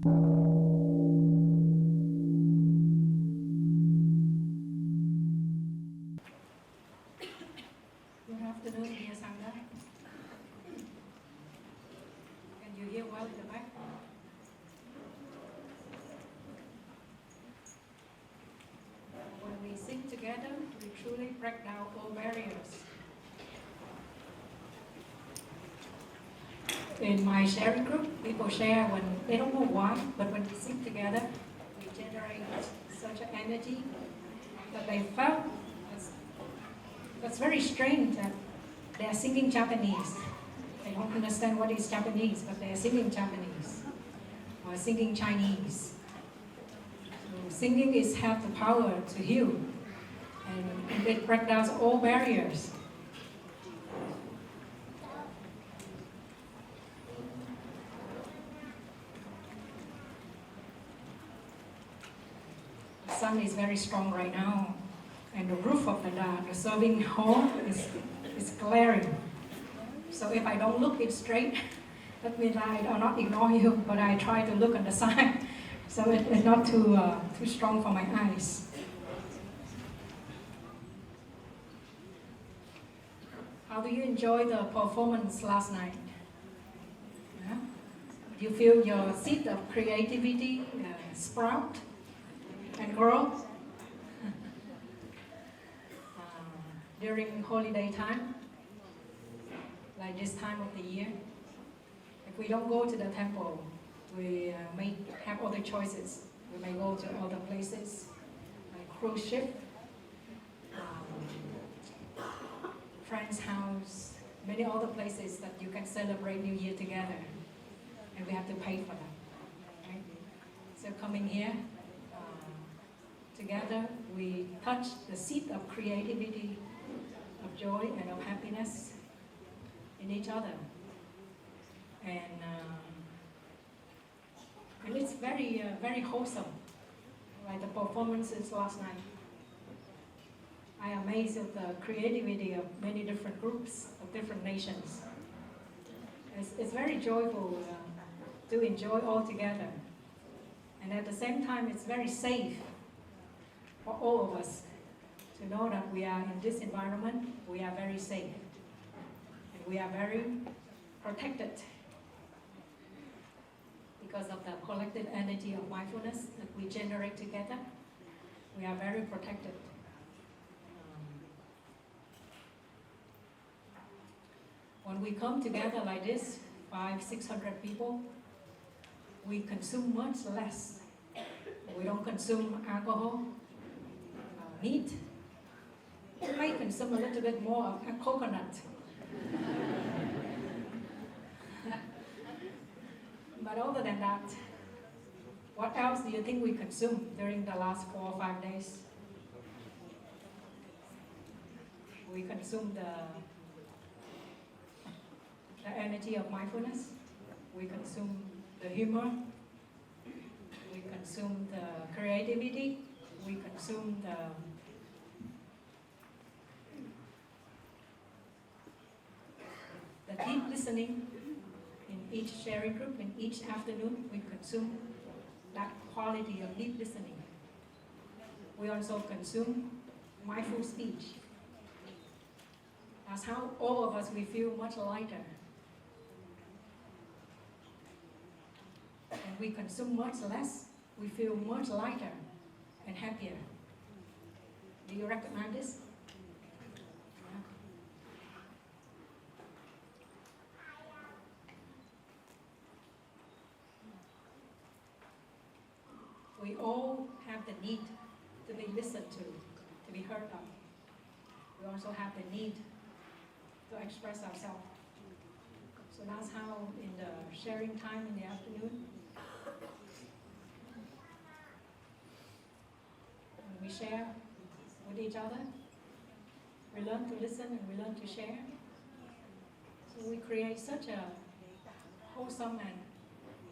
Good afternoon, dear Sangha. Can you hear well in the back? When we sing together, we truly break down all barriers. In my sharing group, people share when they don't know why, but when we sing together, we generate such an energy that they felt. That's very strange that they are singing Japanese. They don't understand what is Japanese, but they are singing Japanese or singing Chinese. So singing is have the power to heal, and it breaks down all barriers. The sun is very strong right now, and the roof of the serving hall is glaring. So if I don't look it straight, that means I do not ignore you, but I try to look on the side, so it's not too strong for my eyes. How do you enjoy the performance last night? Yeah? Do you feel your seed of creativity sprout and grow? During holiday time, like this time of the year, if we don't go to the temple, we may have other choices. We may go to other places, like cruise ship, friend's house, many other places that you can celebrate New Year together, and we have to pay for that. Right? So coming here, together, we touch the seed of creativity, of joy and of happiness in each other, and it's very very wholesome, like the performances last night. I am amazed at the creativity of many different groups of different nations. It's very joyful to enjoy all together, and at the same time it's very safe for all of us to know that we are in this environment, we are very safe, and we are very protected because of the collective energy of mindfulness that we generate together. We are very protected. When we come together like this, 500-600 people, we consume much less. We don't consume alcohol, meat. We might consume a little bit more of a coconut. But other than that, what else do you think we consume during the last 4 or 5 days? We consume the energy of mindfulness. We consume the humor. We consume the creativity. We consume the deep listening. In each sharing group, in each afternoon, we consume that quality of deep listening. We also consume mindful speech. That's how all of us, we feel much lighter. And we consume much less, we feel much lighter and happier. Do you recognize this? We all have the need to be listened to be heard of. We also have the need to express ourselves. So that's how in the sharing time in the afternoon, when we share with each other, we learn to listen and we learn to share. So we create such a wholesome and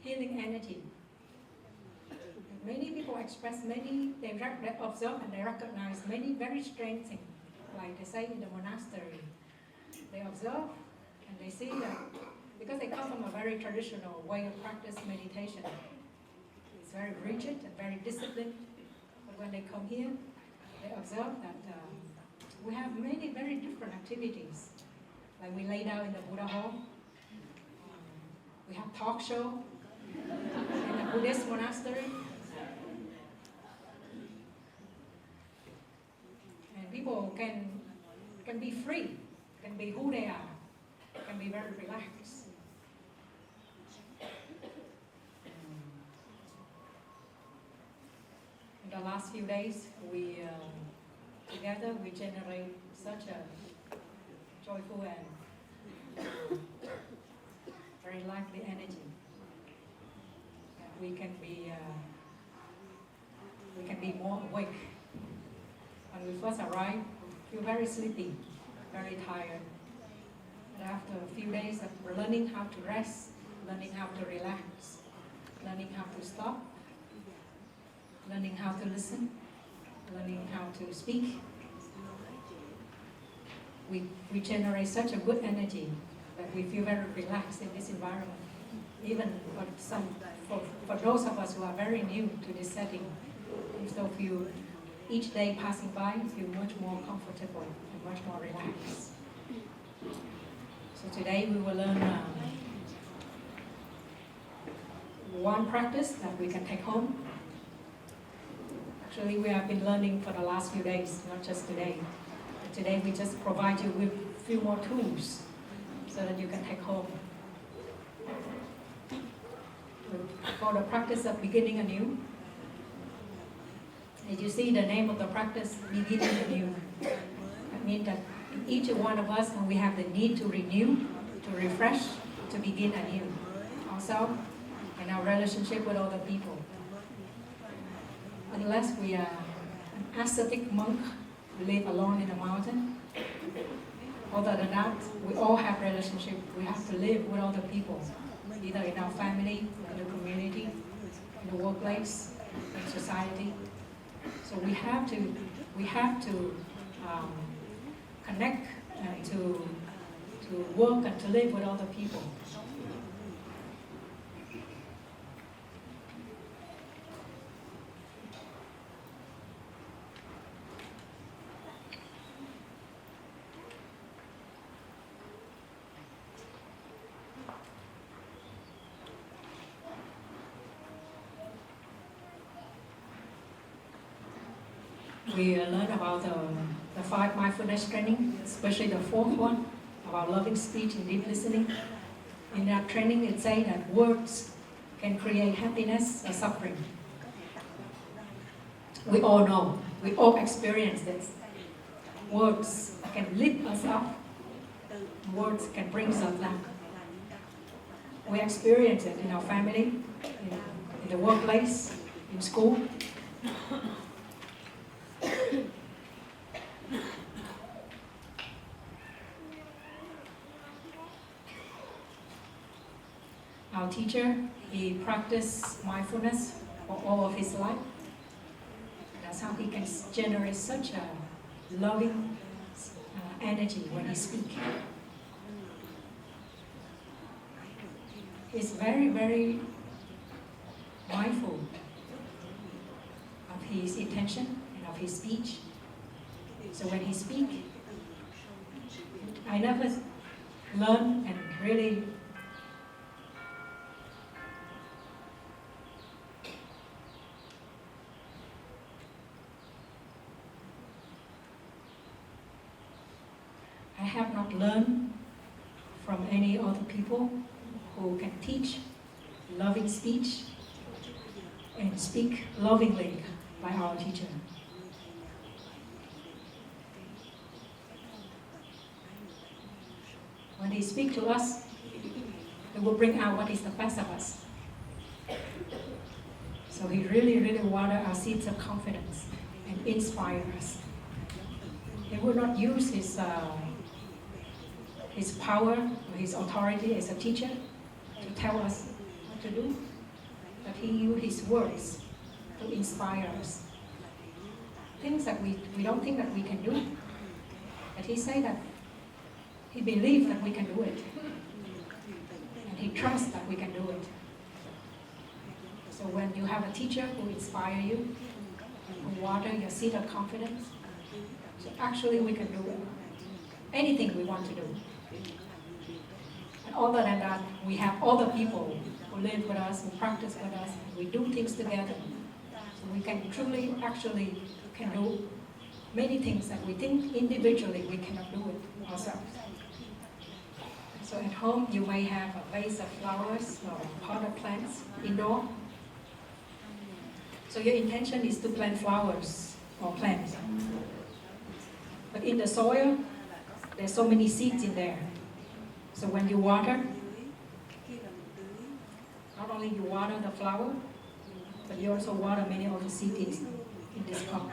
healing energy. Many people express they observe and they recognize many very strange things. Like they say in the monastery, they observe and they see that because they come from a very traditional way of practice meditation, It's very rigid and very disciplined. But when they come here, they observe that we have many very different activities. Like we lay down in the Buddha hall. We have talk show in a Buddhist monastery. And people can be free, can be who they are, can be very relaxed. In the last few days, together we generate such a joyful and very lively energy. We can be more awake. When we first arrive, we feel very sleepy, very tired. But after a few days of learning how to rest, learning how to relax, learning how to stop, learning how to listen, learning how to speak, we generate such a good energy that we feel very relaxed in this environment. Even for those of us who are very new to this setting, we still feel each day passing by, feel much more comfortable and much more relaxed. So today we will learn one practice that we can take home. Actually, we have been learning for the last few days, not just today. But today we just provide you with a few more tools so that you can take home. For the practice of beginning anew, as you see the name of the practice, beginning anew. That means that each one of us, we have the need to renew, to refresh, to begin anew. Also, in our relationship with other people. Unless we are an ascetic monk who live alone in the mountain, other than that, we all have relationship. We have to live with other people, either in our family, in the community, in the workplace, in society. So we have to connect and to work and to live with other people. We learn about the 5 mindfulness training, especially the 4th one, about loving speech and deep listening. In that training, it says that words can create happiness or suffering. We all know, we all experience this. Words can lift us up, words can bring us down. We experience it in our family, in the workplace, in school. Our teacher, he practiced mindfulness for all of his life. That's how he can generate such a loving energy when he speaks. He's very, very mindful of his intention and of his speech. So when he speaks, I never learn and really I have not learned from any other people who can teach loving speech and speak lovingly by our teacher. When they speak to us, they will bring out what is the best of us. So he really, really watered our seeds of confidence and inspire us. He will not use his power or his authority as a teacher to tell us what to do, but he used his words to inspire us. Things that we don't think that we can do, but he said that he believes that we can do it, and he trusts that we can do it. So when you have a teacher who inspires you, who water your seed of confidence, so actually we can do anything we want to do. And other than that, we have other people who live with us, who practice with us, and we do things together. So we can truly, actually, can do many things that we think individually we cannot do it ourselves. So at home, you may have a vase of flowers or potted plants indoor. So your intention is to plant flowers or plants. But in the soil, there's so many seeds in there. So when you water, not only you water the flower, but you also water many other seeds in this pot.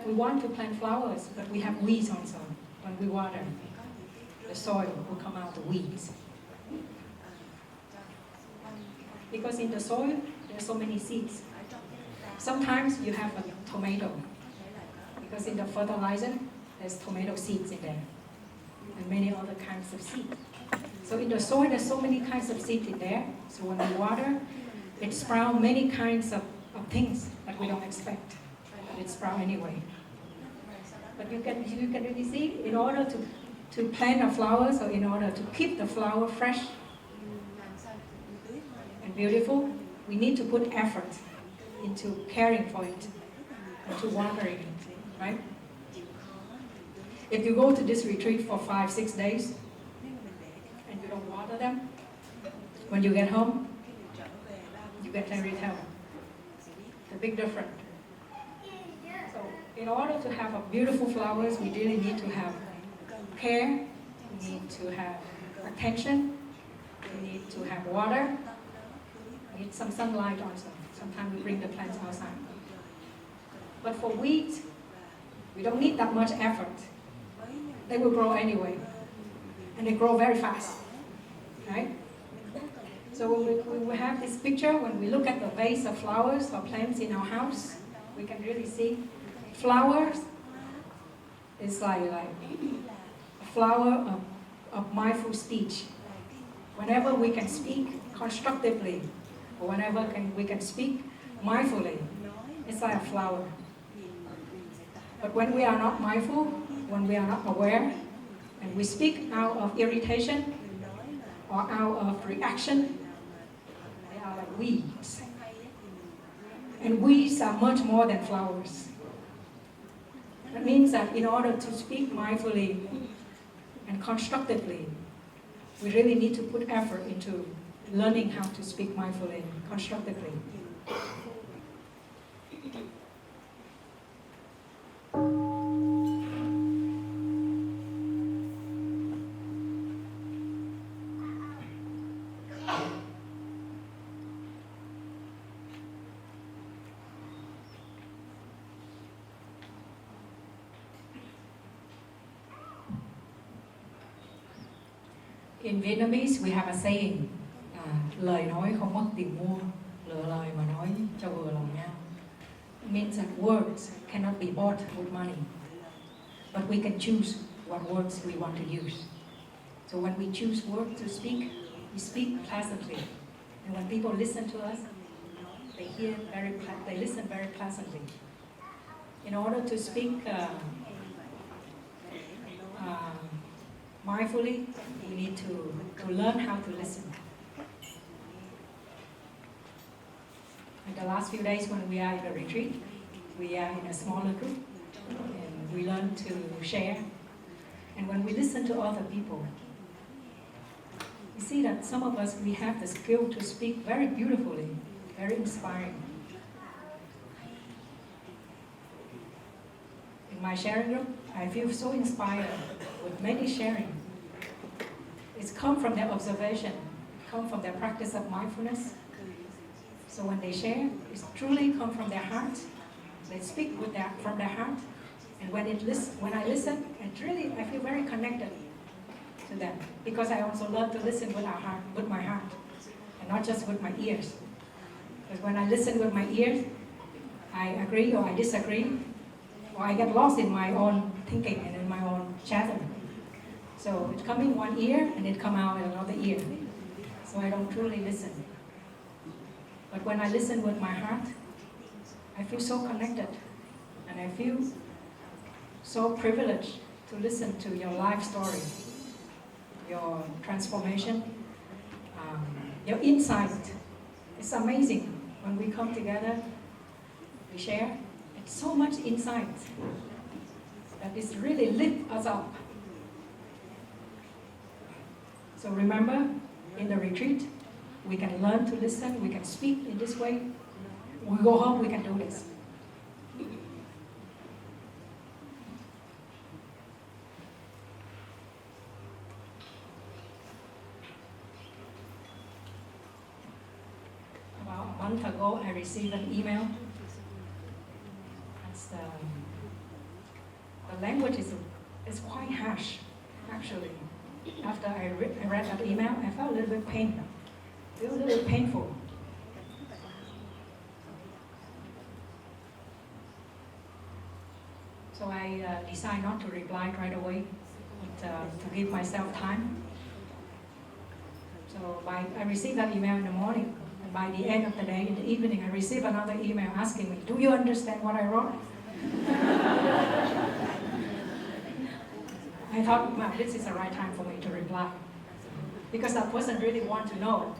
We want to plant flowers, but we have weeds also. When we water, the soil will come out the weeds. Because in the soil, there's so many seeds. Sometimes you have a tomato, because in the fertilizer, there's tomato seeds in there, and many other kinds of seeds. So in the soil, there's so many kinds of seeds in there. So when we water, it sprouts many kinds of things that we don't expect. It sprouts anyway. But you can really see, in order to plant the flowers, or in order to keep the flower fresh and beautiful, we need to put effort into caring for it and to watering it, right? If you go to this retreat for 5-6 days and you don't water them, when you get home, you get very tired. It's a big difference. So in order to have a beautiful flowers, we really need to have care, we need to have attention, we need to have water, we need some sunlight also. Sometimes we bring the plants outside. But for weeds, we don't need that much effort. They will grow anyway. And they grow very fast. Right? So we have this picture, when we look at the vase of flowers or plants in our house, we can really see flowers is like a flower of mindful speech. Whenever we can speak constructively, or whenever we can speak mindfully, it's like a flower. But when we are not mindful, when we are not aware, and we speak out of irritation or out of reaction, they are like weeds. And weeds are much more than flowers. That means that in order to speak mindfully and constructively, we really need to put effort into learning how to speak mindfully and constructively. In Vietnamese, we have a saying, lời nói không mất tiền mua, lựa lời mà nói cho vừa lòng nhau. It means that words cannot be bought with money, but we can choose what words we want to use. So when we choose words to speak, we speak pleasantly, and when people listen to us, they listen very pleasantly. In order to speak mindfully, we need to learn how to listen. In the last few days when we are in a retreat, we are in a smaller group, and we learn to share. And when we listen to other people, we see that some of us, we have the skill to speak very beautifully, very inspiring. In my sharing group, I feel so inspired with many sharing. It's come from their observation, come from their practice of mindfulness. So when they share, it's truly come from their heart. They speak from their heart. And when I listen, I feel very connected to them. Because I also learn to listen with my heart, and not just with my ears. Because when I listen with my ears, I agree or I disagree, or I get lost in my own thinking and in my own chatter. So it come in one ear and it come out in another ear. So I don't truly listen. But when I listen with my heart, I feel so connected. And I feel so privileged to listen to your life story, your transformation, your insight. It's amazing when we come together, we share. It's so much insight that it's really lit us up. So remember, in the retreat, we can learn to listen, we can speak in this way. When we go home, we can do this. About a month ago, I received an email. The language is quite harsh, actually. After I read that email, I felt a little bit painful. It was a little painful. So I decided not to reply right away, but to give myself time. So I received that email in the morning, and by the end of the day, in the evening, I received another email asking me, do you understand what I wrote? I thought, well, this is the right time for me to reply. Because that person really wanted to know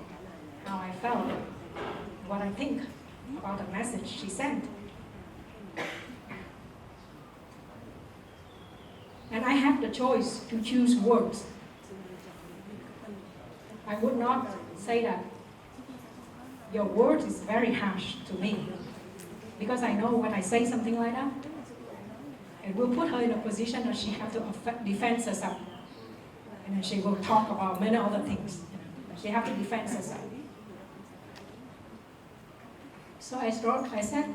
how I felt, what I think about the message she sent. And I have the choice to choose words. I would not say that your word is very harsh to me. Because I know when I say something like that, it will put her in a position that she has to defend herself. And then she will talk about many other things. She has to defend herself. So I said,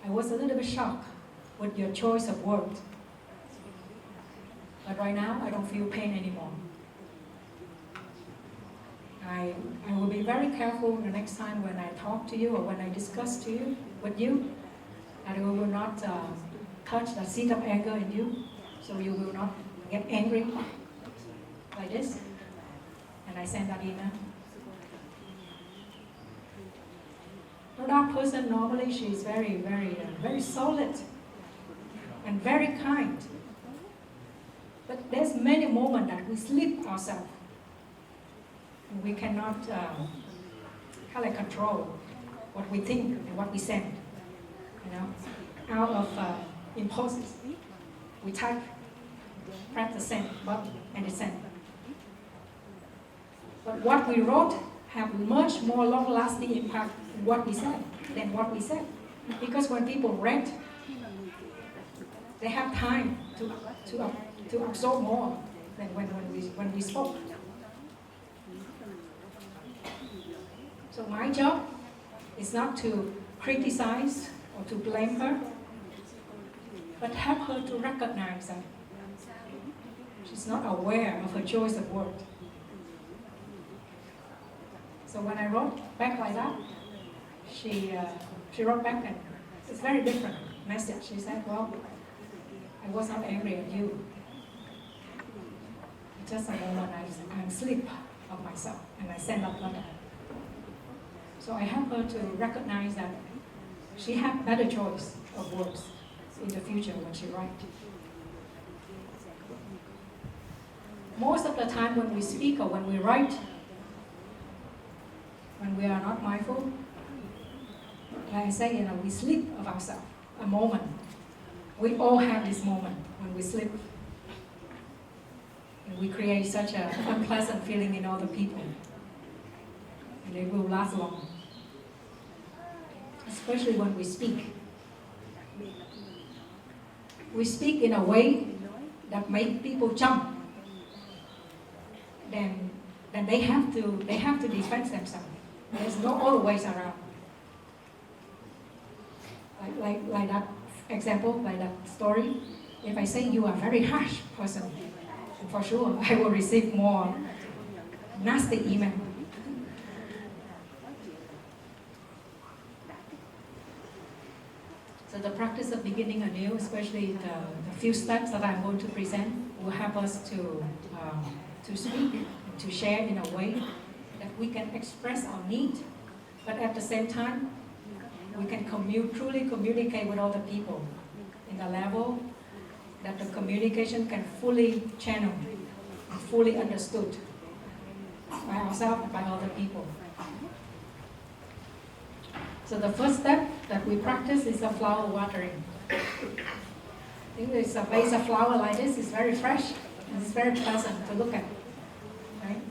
I was a little bit shocked with your choice of words. But right now, I don't feel pain anymore. I will be very careful the next time when I talk to you or when I discuss with you, that I will not touch the seed of anger in you, so you will not get angry like this. And I send that email. So that person, normally she is very, very solid and very kind. But there's many moments that we slip ourselves. We cannot kind of control what we think and what we send. You know, out of impulses, we type, press the send button, and it's sent. But what we wrote have much more long-lasting impact than what we said. Because when people read, they have time to absorb more than when we spoke. So my job is not to criticize or to blame her, but help her to recognize that she's not aware of her choice of word. So when I wrote back like that, she wrote back and it's a very different message. She said, well, I was not angry at you. Just a moment I'm asleep of myself, and I sent that letter. So I help her to recognize that she had better choice of words in the future when she writes. Most of the time when we speak or when we write, when we are not mindful, like I say, we sleep of ourselves, a moment. We all have this moment when we sleep. And we create such an unpleasant feeling in other people. And it will last long. Especially when we speak. We speak in a way that makes people jump. Then they have to defend themselves. There's no other ways around. Like that example, like that story. If I say you are a very harsh person, for sure I will receive more nasty email. So the practice of beginning anew, especially the few steps that I'm going to present, will help us to speak, and to share in a way that we can express our need, but at the same time, we can truly communicate with other people in the level that the communication can fully channel, and fully understood by ourselves and by other people. So the first step that we practice is a flower watering. I think it's a vase of flower like this. It's very fresh and it's very pleasant to look at. Right?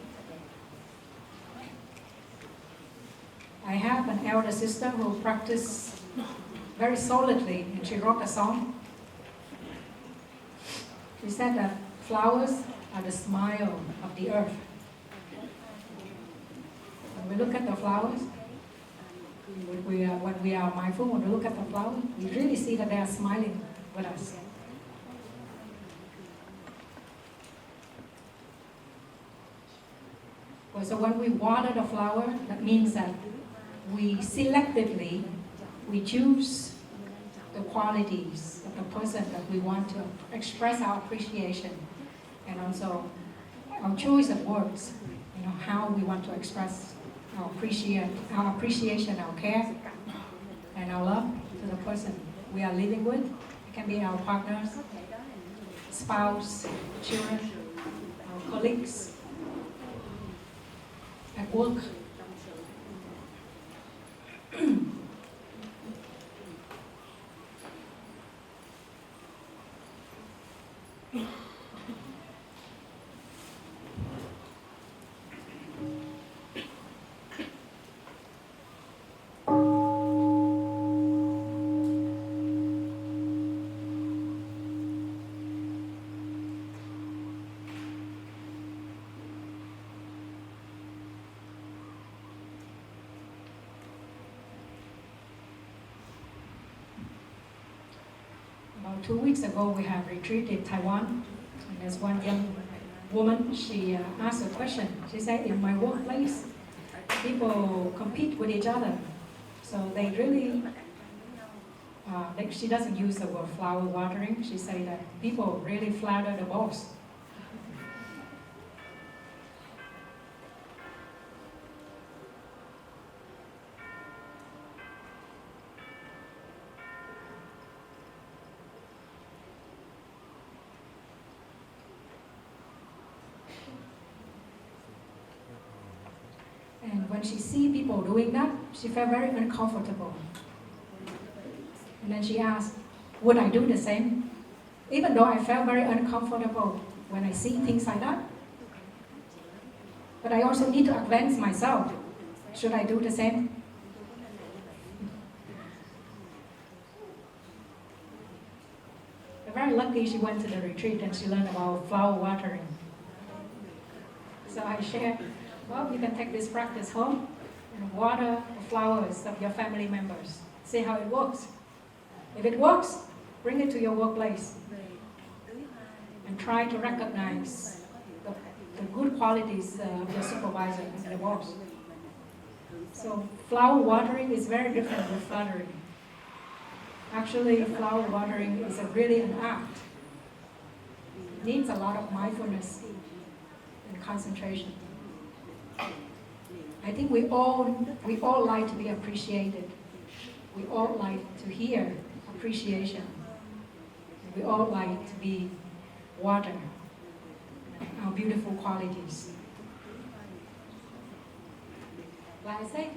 I have an elder sister who practiced very solidly, and she wrote a song. She said that flowers are the smile of the earth. When we look at the flowers, when we are mindful, when we look at the flower, we really see that they are smiling with us. Well, so when we water the flower, that means that we selectively, we choose the qualities of the person that we want to express our appreciation, and also our choice of words, how we want to express our appreciation, our care, and our love to the person we are living with. It can be our partners, spouse, children, our colleagues at work. About 2 weeks ago, we have retreat in Taiwan, and there's one young woman, she asked a question. She said, in my workplace, people compete with each other. So they really, she doesn't use the word flower watering. She said that people really flatter the boss. And when she see people doing that, she felt very uncomfortable. And then she asked, would I do the same? Even though I felt very uncomfortable when I see things like that. But I also need to advance myself. Should I do the same? I'm very lucky she went to the retreat and she learned about flower watering. So I shared, well, you can take this practice home and water the flowers of your family members. See how it works. If it works, bring it to your workplace and try to recognize the good qualities of your supervisor and the boss. So flower watering is very different from flattering. Actually, flower watering is really an act. It needs a lot of mindfulness and concentration. I think we all like to be appreciated. We all like to hear appreciation. We all like to be watered, our beautiful qualities. Like I say,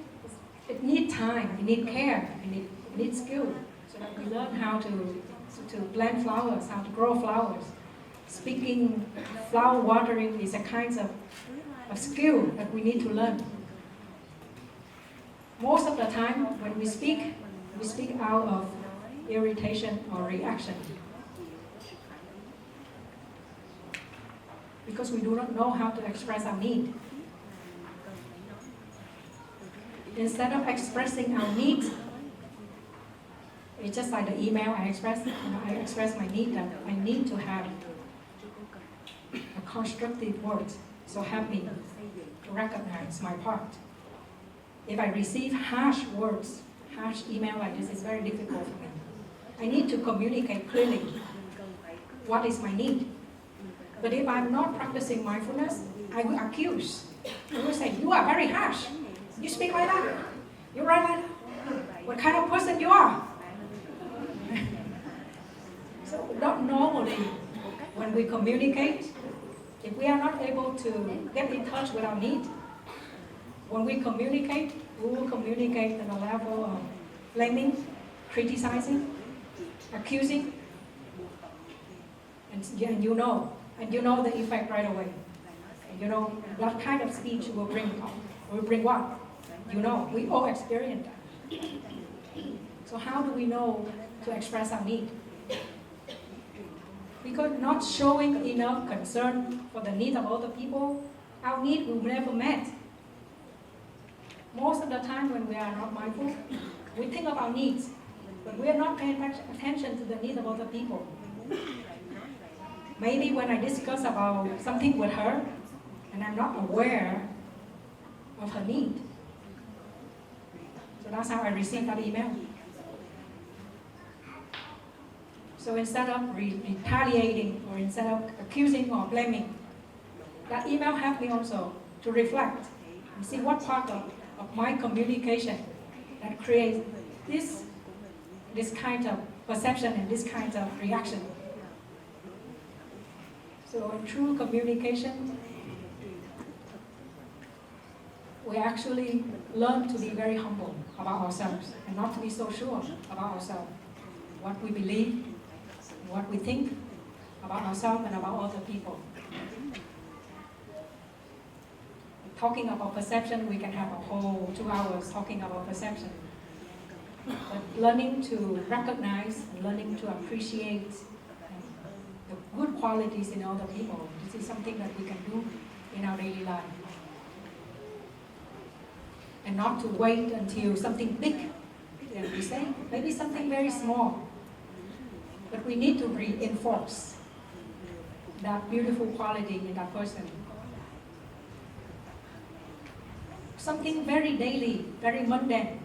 it needs time, it needs care, it needs skill, so that we learn how to plant flowers, how to grow flowers. Speaking, flower watering is a kind of skill that we need to learn. Most of the time, when we speak out of irritation or reaction. Because we do not know how to express our need. Instead of expressing our needs, it's just like the email I expressed. I express my need that I need to have a constructive word. So help me to recognize my part. If I receive harsh words, harsh email like this, it's very difficult for me. I need to communicate clearly what is my need. But if I'm not practicing mindfulness, I will accuse. I will say, you are very harsh. You speak like that. You write like that. What kind of person you are? So not normally, when we communicate, if we are not able to get in touch with our need, when we communicate, we will communicate at a level of blaming, criticizing, accusing, and you know the effect right away. And you know what kind of speech will bring what? You know, we all experience that. So how do we know to express our need? Because not showing enough concern for the needs of other people, our need will never met. Most of the time when we are not mindful, we think of our needs, but we are not paying attention to the needs of other people. Maybe when I discuss about something with her, and I'm not aware of her need. So that's how I received that email. So instead of retaliating, or instead of accusing or blaming, that email helped me also to reflect and see what part of my communication that creates this kind of perception and this kind of reaction. So in true communication, we actually learn to be very humble about ourselves and not to be so sure about ourselves, what we believe, what we think about ourselves and about other people. Talking about perception, we can have a whole 2 hours talking about perception. But learning to recognize and learning to appreciate the good qualities in other people, this is something that we can do in our daily life. And not to wait until something big, and we say, maybe something very small. But we need to reinforce that beautiful quality in that person. Something very daily, very mundane.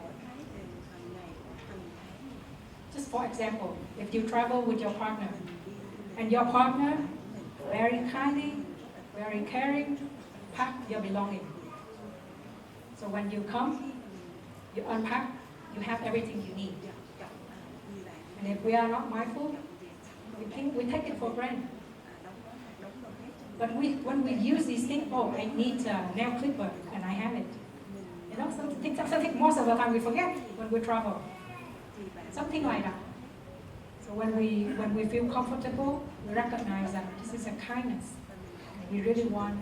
Just for example, if you travel with your partner, and your partner very kindly, very caring, pack your belongings. So when you come, you unpack, you have everything you need. And if we are not mindful, we take it for granted. But when we use these things, oh, I need a nail clipper, and I have it. You know, something most of the time we forget when we travel. Something like that. So when we feel comfortable, we recognize that this is a kindness. And we really want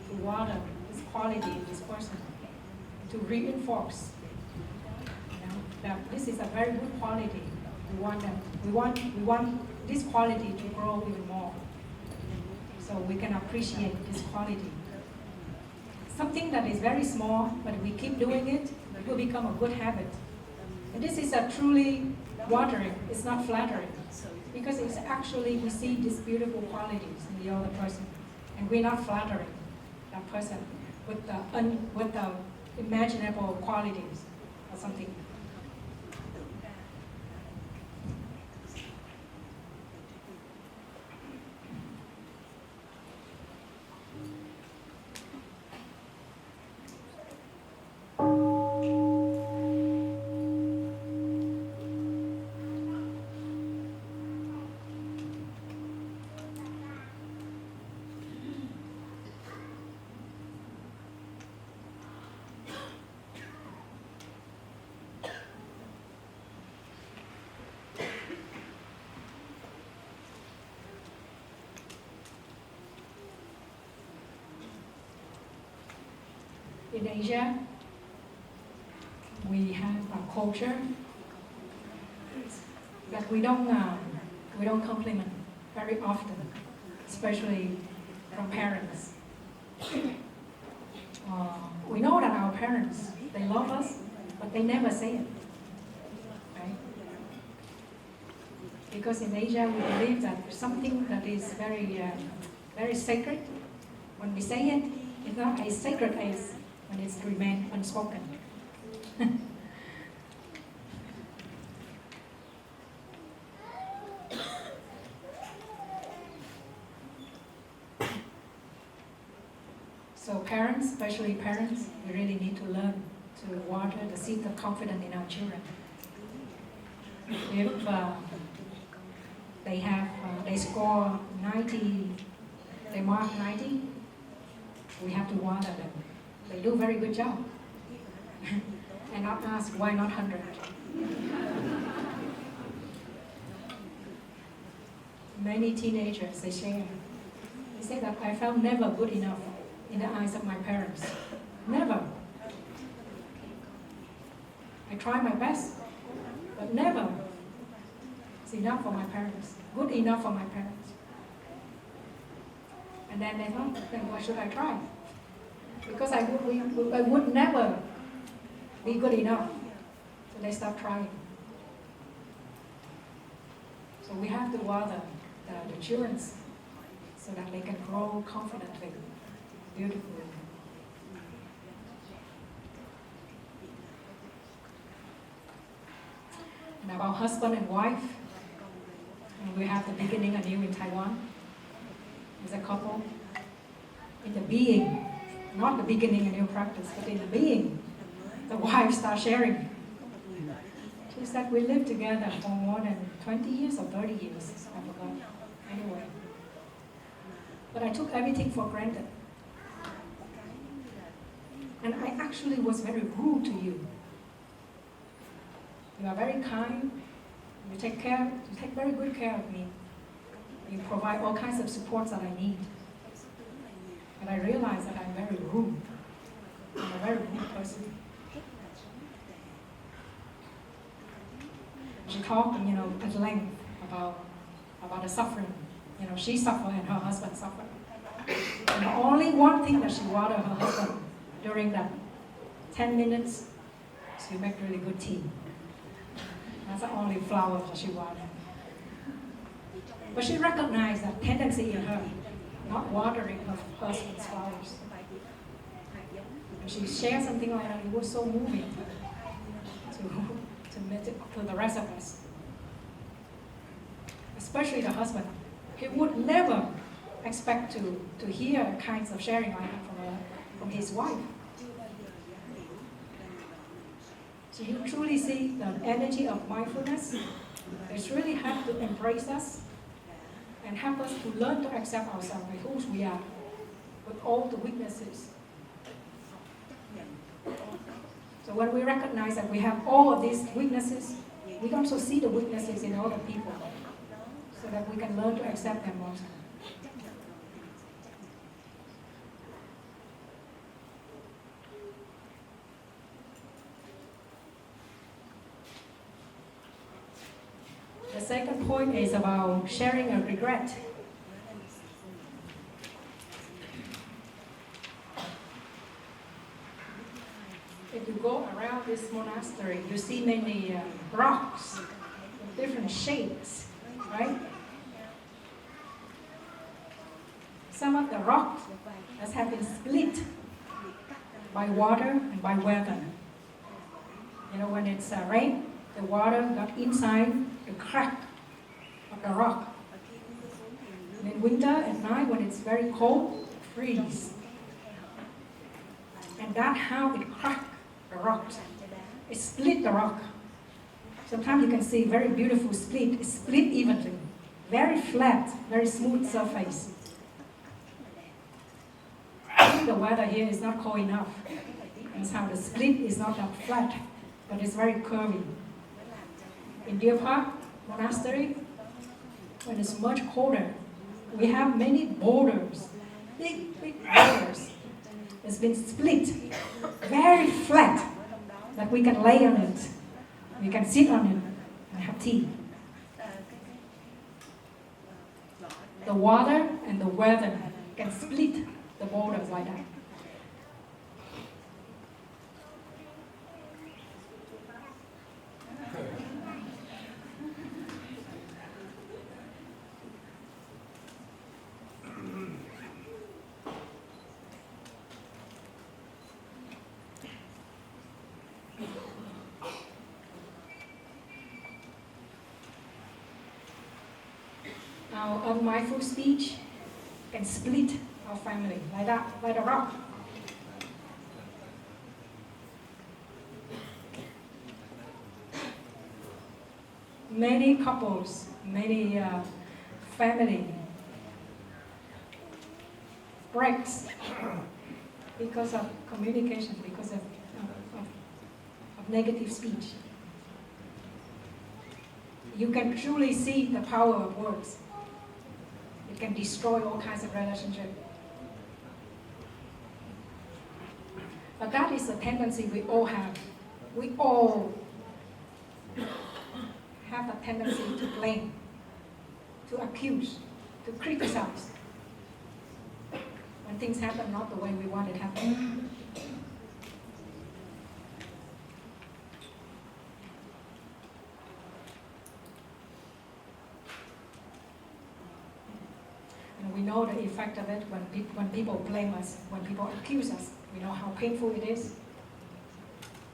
to water this quality in this person, to reinforce, you know, that this is a very good quality. We want this quality to grow even more, so we can appreciate this quality. Something that is very small, but we keep doing it, it will become a good habit. And this is a truly watering, it's not flattering, because it's actually, we see these beautiful qualities in the other person, and we're not flattering that person with the imaginable qualities or something. In Asia, we have a culture that we don't compliment very often, especially from parents. We know that our parents, they love us, but they never say it, right? Because in Asia, we believe that something that is very sacred, when we say it, it's not as sacred as when it's remained unspoken. So parents, especially parents, we really need to learn to water the seed of confidence in our children. If they score 90, they mark 90, we have to water them. They do a very good job. And not ask, why not 100? Many teenagers, they share. They say that I felt never good enough in the eyes of my parents. Never. I try my best, but never. It's enough for my parents. Good enough for my parents. And then they thought, then why should I try? Because I would never be good enough. So they stop trying. So we have to water the children so that they can grow confidently, beautifully. And about husband and wife, and we have the beginning anew in Taiwan. As a couple, in the being, not the beginning anew practice, but in the being, the wife starts sharing. She said, we lived together for more than 20 years or 30 years, I forgot. Anyway. But I took everything for granted. And I actually was very rude to you. You are very kind. You take very good care of me. You provide all kinds of support that I need. And I realized that I'm very rude. I'm a very rude person. She talked, at length about the suffering. She suffered and her husband suffered. And the only one thing that she watered her husband during that 10 minutes, she made really good tea. That's the only flower that she watered. But she recognized that tendency in her, not watering her husband's flowers. And she shared something like that. It was so moving to the rest of us. Especially the husband. He would never expect to hear kinds of sharing like that from his wife. So you truly see the energy of mindfulness. It's really have to embrace us and help us to learn to accept ourselves with who we are, with all the weaknesses. So when we recognize that we have all of these weaknesses, we can also see the weaknesses in other people, so that we can learn to accept them also. The second point is about sharing a regret. If you go around this monastery, you see many rocks with different shapes, right? Some of the rocks have been split by water and by weather. When it's rain, the water got inside the crack of the rock. And in winter, at night, when it's very cold, it freezes. And that's how it cracked the rocks. It split the rock. Sometimes you can see very beautiful split. It split evenly. Very flat, very smooth surface. The weather here is not cold enough. That's how the split is not that flat, but it's very curvy. In Deer Park Monastery, when it's much colder, we have many boulders, big boulders. It's been split, very flat, that we can lay on it. We can sit on it and have tea. The water and the weather can split the boulders like that. Our unmindful speech can split our family like that, like a rock. many couples, many family breaks because of communication, because of negative speech. You can truly see the power of words. It can destroy all kinds of relationships. But that is a tendency we all have. We all have a tendency to blame, to accuse, to criticize when things happen not the way we want it to happen. And we know the effect of it when people blame us, when people accuse us. We know how painful it is.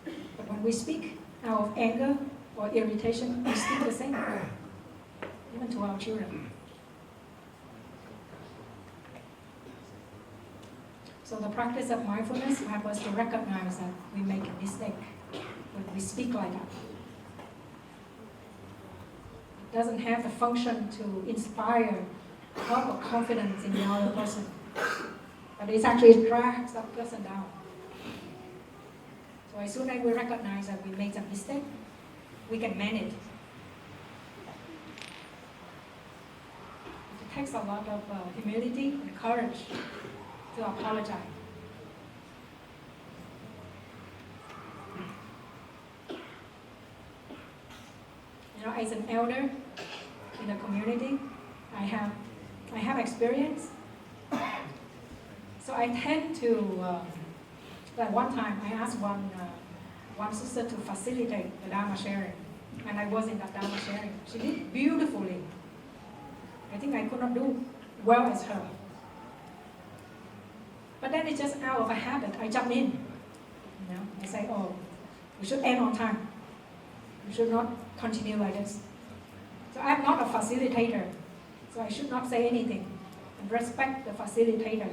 But when we speak out of anger or irritation, we speak the same, even to our children. So the practice of mindfulness helps us to recognize that we make a mistake when we speak like that. It doesn't have the function to inspire hope or confidence in the other person, but it actually drags that person down. So as soon as we recognize that we made a mistake, we can manage it. It takes a lot of humility and courage to apologize. You know, as an elder in the community, I have experience. So I tend to, like one time I asked one sister to facilitate the Dharma sharing, and I was in that Dharma sharing. She did beautifully. I think I could not do well as her. But then it's just out of a habit. I jump in. You know, I say, oh, we should end on time. We should not continue like this. So I'm not a facilitator. So I should not say anything and respect the facilitator.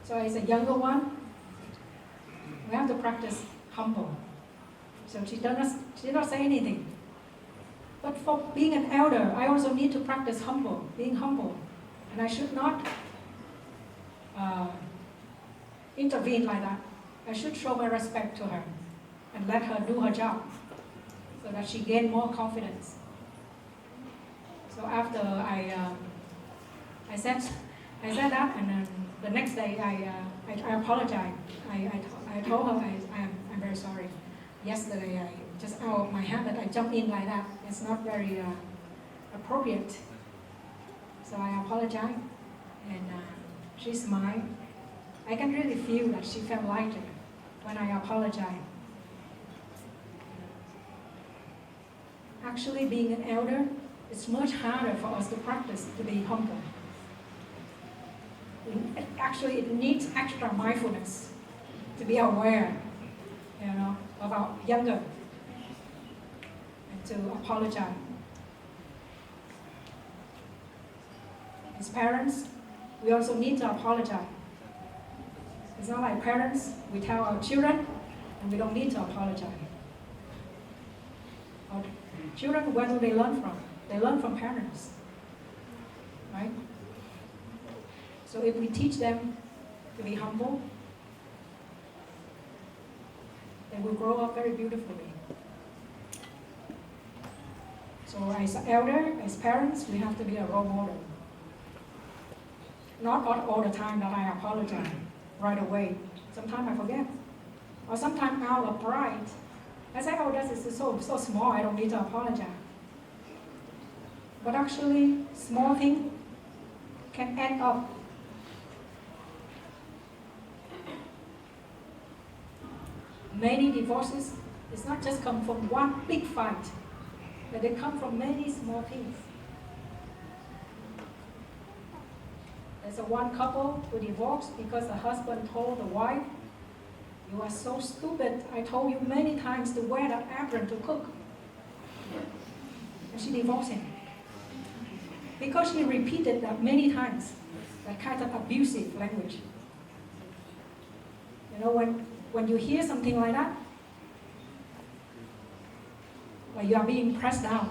So as a younger one, we have to practice humble. So she did not say anything. But for being an elder, I also need to practice being humble. And I should not intervene like that. I should show my respect to her and let her do her job so that she gain more confidence. So after I said that, and then the next day I apologized. I told her I'm very sorry. Yesterday, I just out of my habit, I jumped in like that. It's not very appropriate. So I apologized, and she smiled. I can really feel that she felt lighter when I apologized. Actually, being an elder, it's much harder for us to practice to be humble. Actually, it needs extra mindfulness to be aware, you know, of our younger, and to apologize. As parents, we also need to apologize. It's not like parents, we tell our children, and we don't need to apologize. Our children, where do they learn from? They learn from parents, right? So if we teach them to be humble, they will grow up very beautifully. So as an elder, as parents, we have to be a role model. Not all the time that I apologize right away. Sometimes I forget. Or sometimes out of pride, I say, oh, that is so small, I don't need to apologize. But actually, small things can add up. Many divorces, it's not just come from one big fight, but they come from many small things. There's a one couple who divorced because the husband told the wife, "You are so stupid. I told you many times to wear the apron to cook." And she divorced him. Because she repeated that many times, that kind of abusive language. You know, when you hear something like that, like you are being pressed down.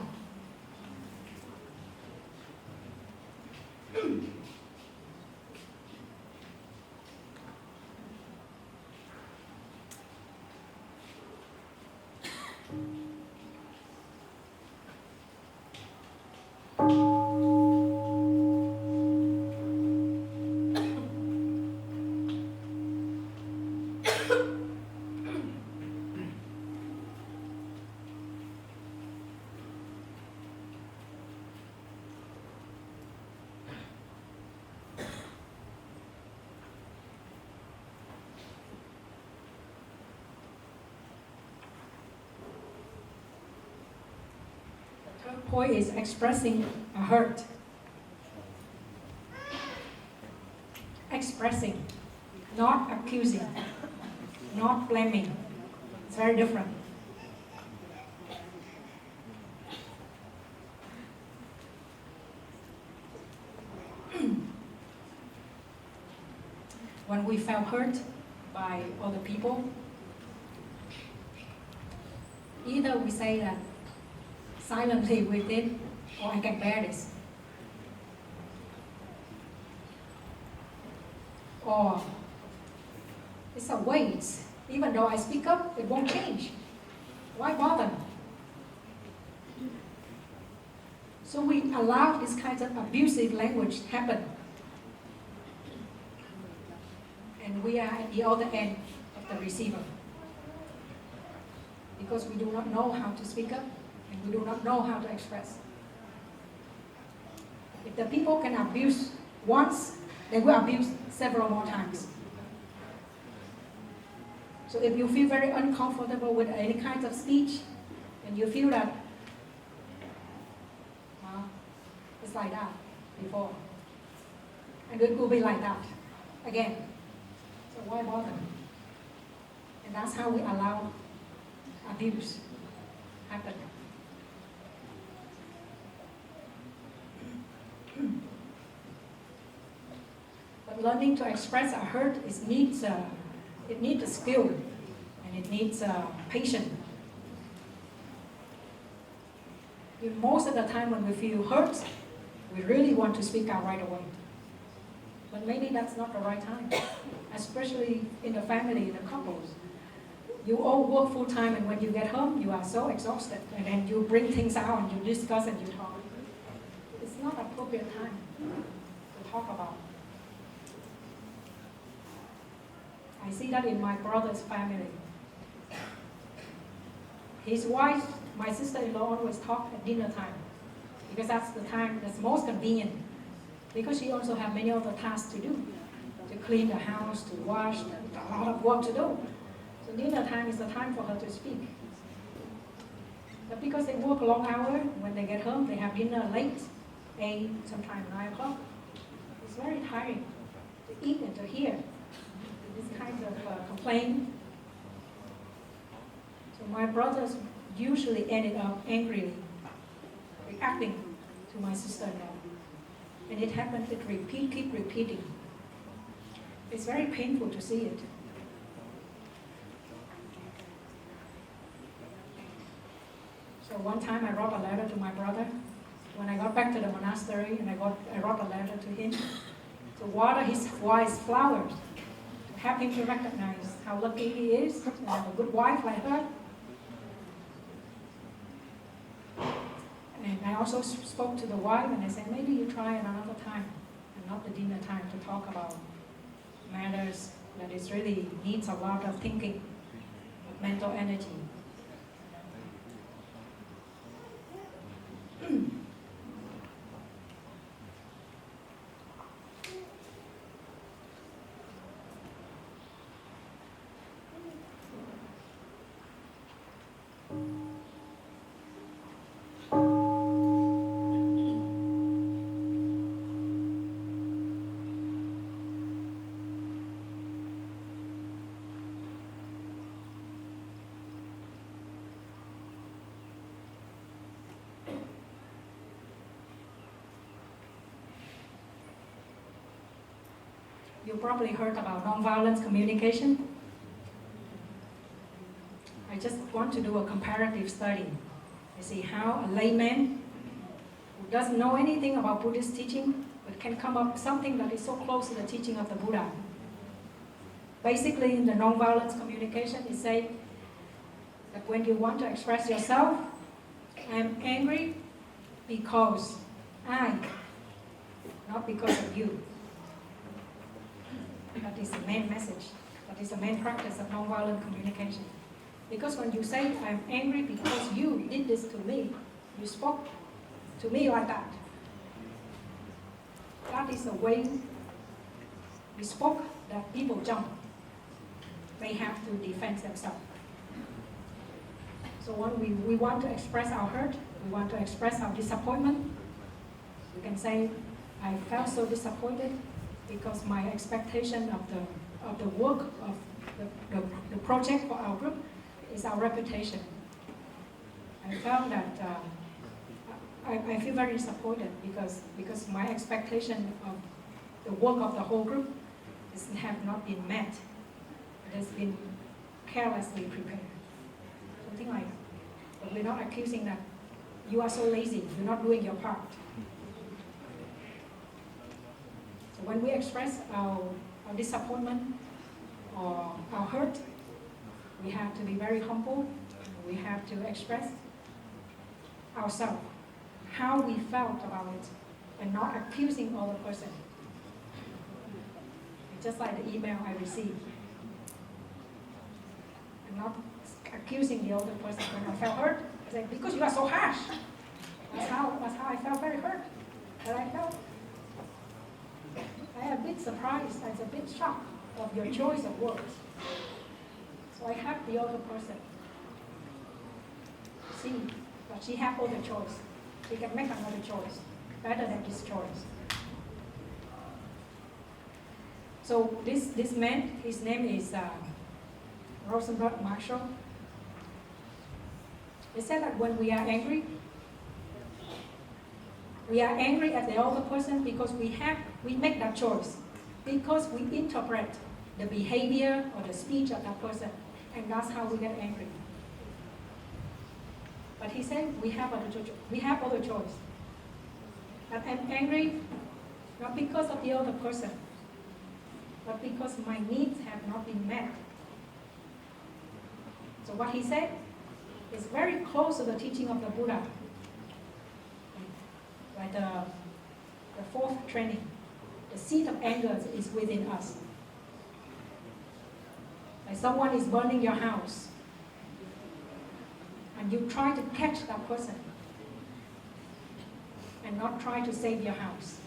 Third point is expressing a hurt. Expressing, not accusing, not blaming. It's very different. When we felt hurt by other people, either we say that silently within, or I can bear this. Or it's a weight. Even though I speak up, it won't change. Why bother? So we allow this kind of abusive language happen. And we are at the other end of the receiver. Because we do not know how to speak up, and we do not know how to express. If the people can abuse once, they will abuse several more times. So if you feel very uncomfortable with any kind of speech, and you feel that it's like that before, and it will be like that again. So why bother? And that's how we allow abuse happen. But learning to express a hurt needs a skill, and it needs patience. Most of the time when we feel hurt, we really want to speak out right away. But maybe that's not the right time, especially in the family, in the couples. You all work full time, and when you get home, you are so exhausted, and then you bring things out and you discuss and you talk. It's not appropriate time to talk about. I see that in my brother's family. His wife, my sister-in-law, always talk at dinner time, because that's the time that's most convenient. Because she also has many other tasks to do, to clean the house, to wash, a lot of work to do. So dinner time is the time for her to speak. But because they work a long hour, when they get home, they have dinner late, 8, sometimes 9 o'clock. It's very tiring to eat and to hear this kind of complaint. So my brothers usually ended up angrily reacting to my sister-in-law. And it happened, keep repeating. It's very painful to see it. So one time I wrote a letter to my brother. When I got back to the monastery, and I wrote a letter to him to water his wife's flowers, to help him to recognize how lucky he is to have a good wife like her. And I also spoke to the wife, and I said, maybe you try another time, and not the dinner time, to talk about matters that is really needs a lot of thinking, mental energy. You probably heard about nonviolence communication. I just want to do a comparative study. You see how a layman who doesn't know anything about Buddhist teaching but can come up with something that is so close to the teaching of the Buddha. Basically, in the nonviolence communication, it says that when you want to express yourself, I am angry because I, not because of you. That is the main message. That is the main practice of nonviolent communication. Because when you say, I'm angry because you did this to me, you spoke to me like that. That is the way we spoke that people jump. They have to defend themselves. So when we want to express our hurt, we want to express our disappointment, we can say, I felt so disappointed because my expectation of the work of the project for our group is our reputation. I felt that I feel very disappointed because my expectation of the work of the whole group have not been met. It has been carelessly prepared. Something like that. But we're not accusing that you are so lazy, you're not doing your part. So when we express our disappointment or our hurt, we have to be very humble. We have to express ourselves, how we felt about it, and not accusing other person. Just like the email I received. And not accusing the other person when I felt hurt. I said, because you are so harsh. That's how I felt very hurt. And I felt I am a bit surprised, I was a bit shocked of your choice of words. So I helped the other person see that she has other choice. She can make another choice, better than this choice. So this man, his name is Rosenberg Marshall. He said that when we are angry at the other person because we make that choice, because we interpret the behavior or the speech of that person, and that's how we get angry. But he said we have other choice. That I'm angry not because of the other person, but because my needs have not been met. So what he said is very close to the teaching of the Buddha. Like the fourth training, the seed of anger is within us. Like someone is burning your house, and you try to catch that person, and not try to save your house.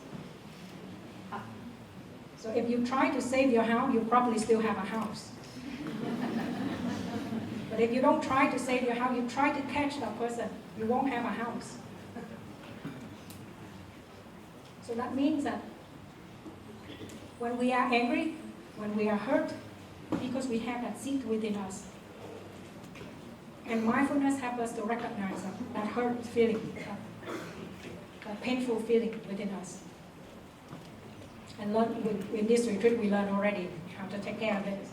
So if you try to save your house, you probably still have a house. But if you don't try to save your house, you try to catch that person, you won't have a house. So that means that when we are angry, when we are hurt, because we have that seed within us. And mindfulness helps us to recognize that hurt feeling, that painful feeling within us. And in this retreat, we learn already how to take care of it.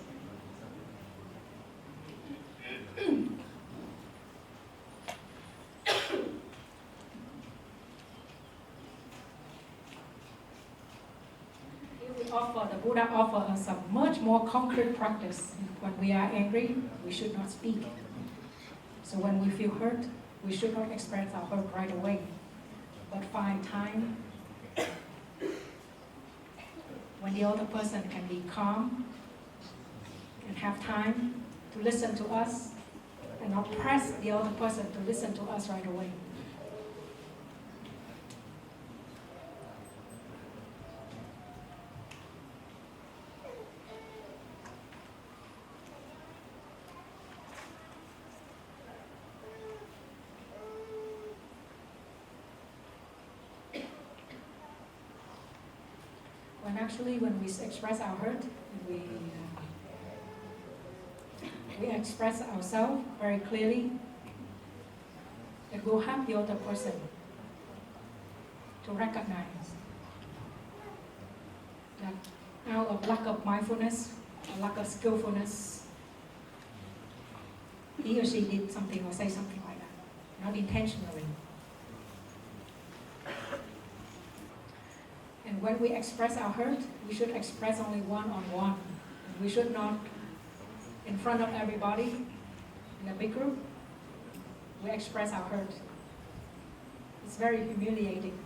The Buddha offers us a much more concrete practice. When we are angry, we should not speak. So when we feel hurt, we should not express our hurt right away, but find time when the other person can be calm and have time to listen to us and not press the other person to listen to us right away. When we express our hurt, we express ourselves very clearly. It will help the other person to recognize that out of lack of mindfulness, or lack of skillfulness, he or she did something or say something like that, not intentionally. And when we express our hurt, we should express only one-on-one. We should not, in front of everybody, in a big group, we express our hurt. It's very humiliating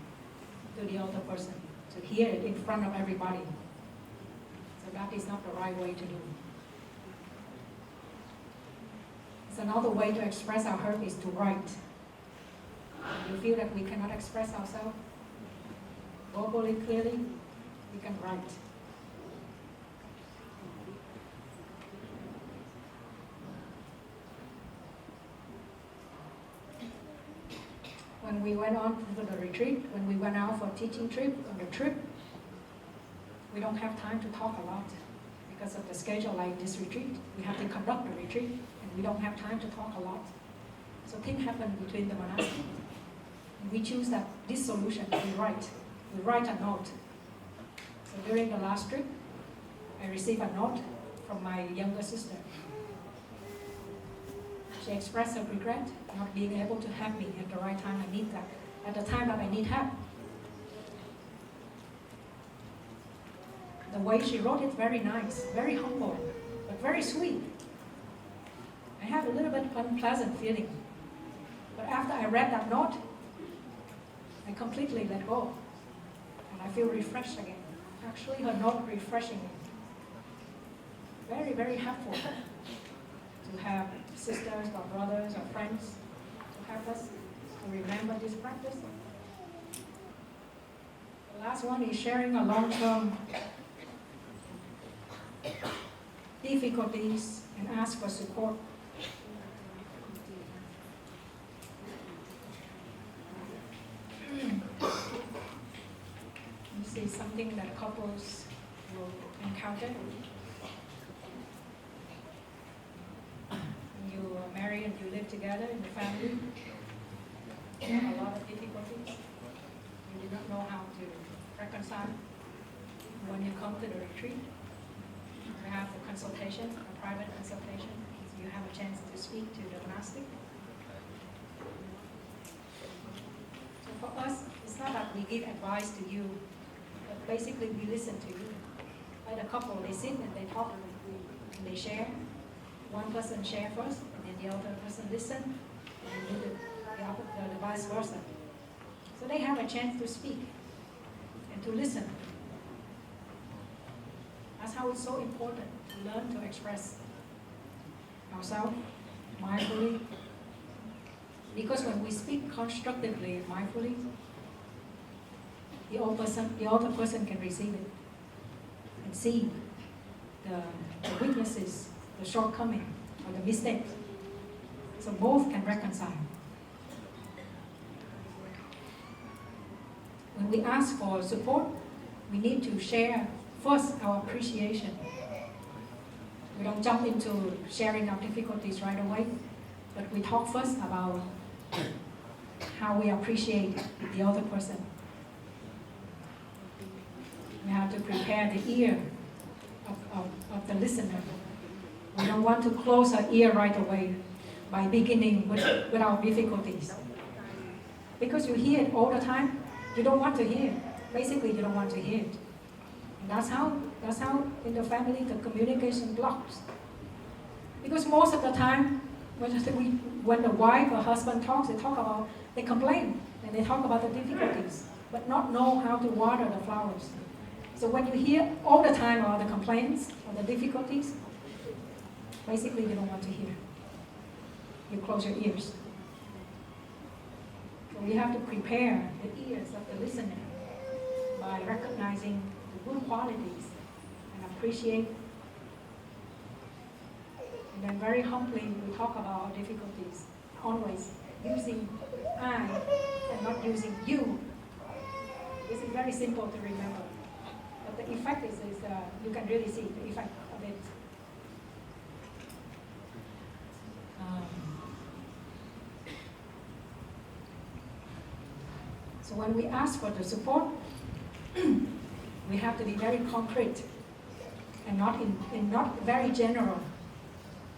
to the other person to hear it in front of everybody. So that is not the right way to do it. It's another way to express our hurt is to write. When you feel that we cannot express ourselves verbally clearly, we can write. When we went on to the retreat, when we went out for a teaching trip, on the trip, we don't have time to talk a lot because of the schedule like this retreat. We have to conduct the retreat and we don't have time to talk a lot. So things happen between the monastics. And we choose that this solution, we write a note. So during the last trip, I received a note from my younger sister. She expressed her regret not being able to help me at the right time I need that, at the time that I need help. The way she wrote it, very nice, very humble, but very sweet. I have a little bit unpleasant feeling. But after I read that note, I completely let go. And I feel refreshed again. Actually, her note refreshing me. Very, very helpful to have sisters or brothers or friends to help us to remember this practice. The last one is sharing a long-term difficulties and ask for support. This is something that couples will encounter. When you are married and you live together in the family, you have a lot of difficulties. You do not know how to reconcile. When you come to the retreat, you have the consultation, a private consultation. You have a chance to speak to the monastic. So for us, it's not that we give advice to you, but basically we listen to you. Like a couple, they sit and they talk and they share. One person share first, and then the other person listen, and do the vice versa. So they have a chance to speak and to listen. That's how it's so important to learn to express ourselves mindfully. Because when we speak constructively and mindfully, the other person can receive it and see the weaknesses, the shortcoming, or the mistakes. So both can reconcile. When we ask for support, we need to share first our appreciation. We don't jump into sharing our difficulties right away, but we talk first about how we appreciate the other person. We have to prepare the ear of the listener. We don't want to close our ear right away by beginning with our difficulties. Because you hear it all the time, you don't want to hear it. Basically, you don't want to hear it. And that's how in the family the communication blocks. Because most of the time, when the wife or husband talks, they complain and they talk about the difficulties, but not know how to water the flowers. So when you hear all the time about the complaints or the difficulties, basically you don't want to hear. You close your ears. So we have to prepare the ears of the listener by recognizing the good qualities and appreciate. And then very humbly we talk about our difficulties, always using I and not using you. This is very simple to remember. But the effect is you can really see the effect of it. So when we ask for the support, we have to be very concrete and not very general.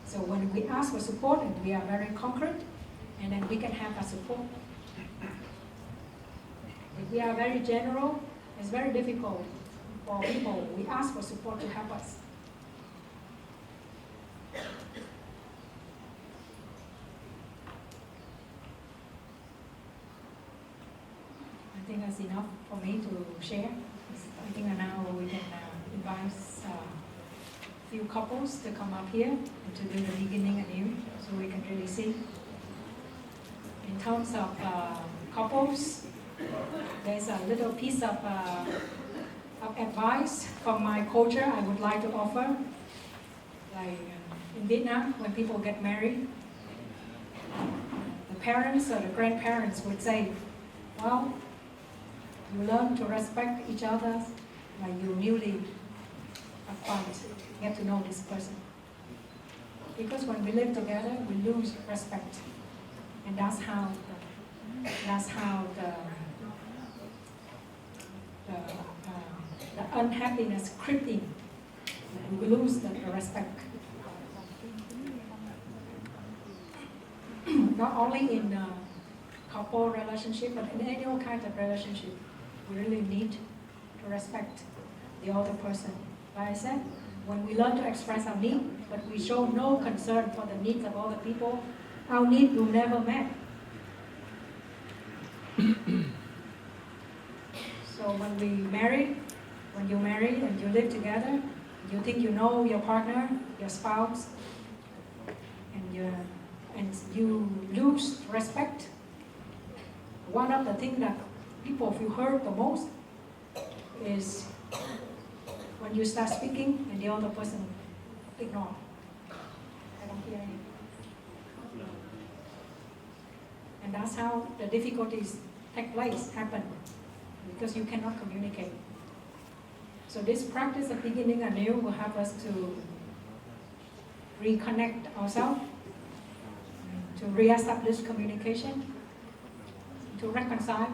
So when we ask for support, and we are very concrete, and then we can have a support. If we are very general, it's very difficult for people. We ask for support to help us. I think that's enough for me to share. I think now we can invite a few couples to come up here and to do the beginning anew, so we can really see. In terms of couples, there's a little piece of advice from my culture I would like to offer. Like in Vietnam, when people get married, the parents or the grandparents would say, well, you learn to respect each other when you newly acquainted, get to know this person. Because when we live together, we lose respect. And that's how the unhappiness creeps in. We lose the respect. Not only in couple relationship, but in any kind of relationship, we really need to respect the other person. Like I said, when we learn to express our need, but we show no concern for the needs of other people, our need will never met. So when you marry and you live together, you think you know your partner, your spouse, and you lose respect. One of the things that people feel hurt the most is when you start speaking and the other person ignore. I don't hear you. And that's how the difficulties happen, because you cannot communicate. So this practice of beginning anew will help us to reconnect ourselves, to reestablish communication, to reconcile